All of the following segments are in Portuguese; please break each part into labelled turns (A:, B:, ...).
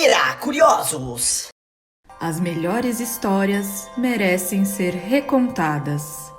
A: Mira Curiosos!
B: As melhores histórias merecem ser recontadas.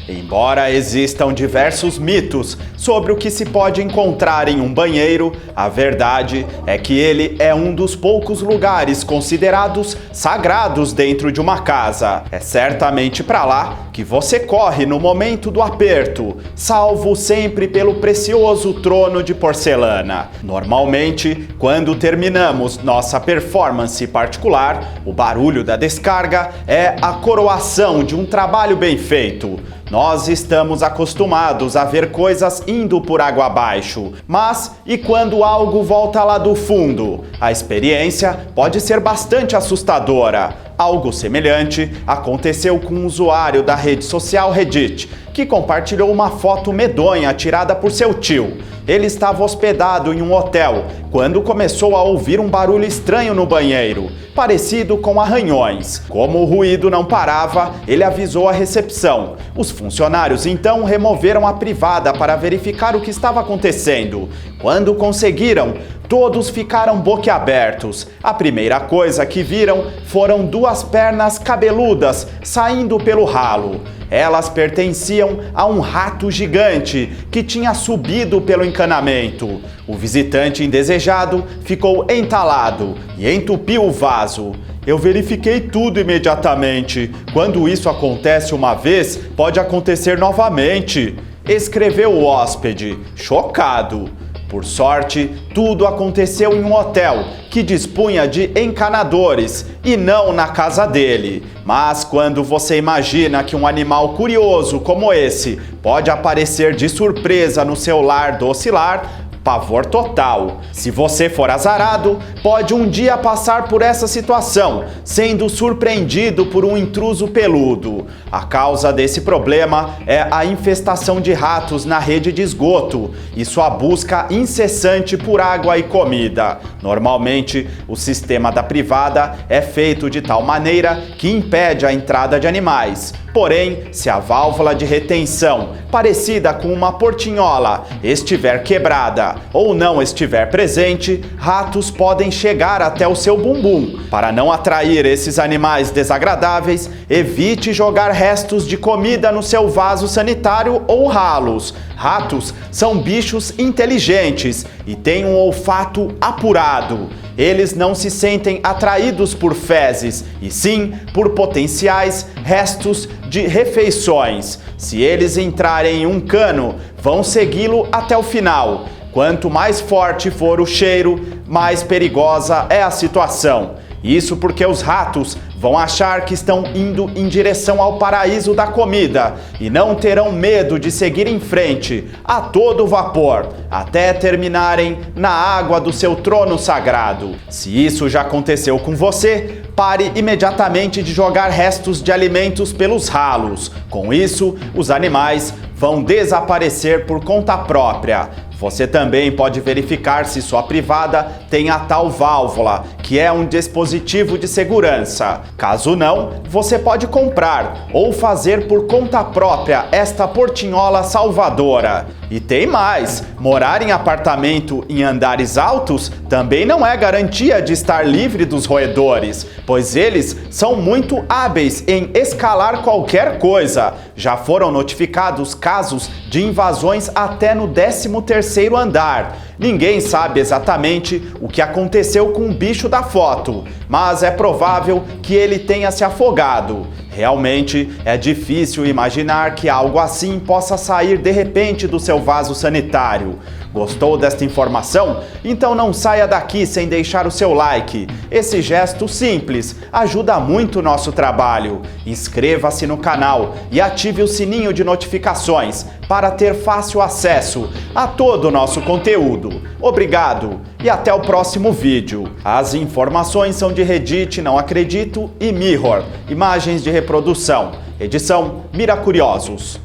C: Embora existam diversos mitos sobre o que se pode encontrar em um banheiro, a verdade é que ele é um dos poucos lugares considerados sagrados dentro de uma casa. É certamente para lá que você corre no momento do aperto, salvo sempre pelo precioso trono de porcelana. Normalmente, quando terminamos nossa performance particular, o barulho da descarga é a coroação de um trabalho bem feito. Nós estamos acostumados a ver coisas indo por água abaixo, mas e quando algo volta lá do fundo? A experiência pode ser bastante assustadora. Algo semelhante aconteceu com um usuário da rede social Reddit, que compartilhou uma foto medonha tirada por seu tio. Ele estava hospedado em um hotel quando começou a ouvir um barulho estranho no banheiro, parecido com arranhões. Como o ruído não parava, ele avisou a recepção. Os funcionários então removeram a privada para verificar o que estava acontecendo. Quando conseguiram, todos ficaram boquiabertos. A primeira coisa que viram foram duas pernas cabeludas saindo pelo ralo. Elas pertenciam a um rato gigante que tinha subido pelo encanamento. O visitante indesejado ficou entalado e entupiu o vaso. Eu verifiquei tudo imediatamente. Quando isso acontece uma vez, pode acontecer novamente, escreveu o hóspede, chocado. Por sorte, tudo aconteceu em um hotel que dispunha de encanadores e não na casa dele. Mas quando você imagina que um animal curioso como esse pode aparecer de surpresa no seu lar docilar, pavor total. Se você for azarado, pode um dia passar por essa situação, sendo surpreendido por um intruso peludo. A causa desse problema é a infestação de ratos na rede de esgoto e sua busca incessante por água e comida. Normalmente, o sistema da privada é feito de tal maneira que impede a entrada de animais. Porém, se a válvula de retenção, parecida com uma portinhola, estiver quebrada ou não estiver presente, ratos podem chegar até o seu bumbum. Para não atrair esses animais desagradáveis, evite jogar restos de comida no seu vaso sanitário ou ralos. Ratos são bichos inteligentes e têm um olfato apurado. Eles não se sentem atraídos por fezes, e sim por potenciais restos de refeições. Se eles entrarem em um cano, vão segui-lo até o final. Quanto mais forte for o cheiro, mais perigosa é a situação. Isso porque os ratos vão achar que estão indo em direção ao paraíso da comida e não terão medo de seguir em frente a todo vapor, até terminarem na água do seu trono sagrado. Se isso já aconteceu com você, pare imediatamente de jogar restos de alimentos pelos ralos. Com isso, os animais vão desaparecer por conta própria. Você também pode verificar se sua privada tem a tal válvula, que é um dispositivo de segurança. Caso não, você pode comprar ou fazer por conta própria esta portinhola salvadora. E tem mais, morar em apartamento em andares altos também não é garantia de estar livre dos roedores, pois eles são muito hábeis em escalar qualquer coisa. Já foram notificados casos de invasões até no 13º andar. Ninguém sabe exatamente o que aconteceu com o bicho da foto, mas é provável que ele tenha se afogado. Realmente é difícil imaginar que algo assim possa sair de repente do seu vaso sanitário. Gostou desta informação? Então não saia daqui sem deixar o seu like. Esse gesto simples ajuda muito o nosso trabalho. Inscreva-se no canal e ative o sininho de notificações para ter fácil acesso a todo o nosso conteúdo. Obrigado e até o próximo vídeo. As informações são de Reddit, Não Acredito e Mirror, imagens de reprodução. Edição Mira Curiosos.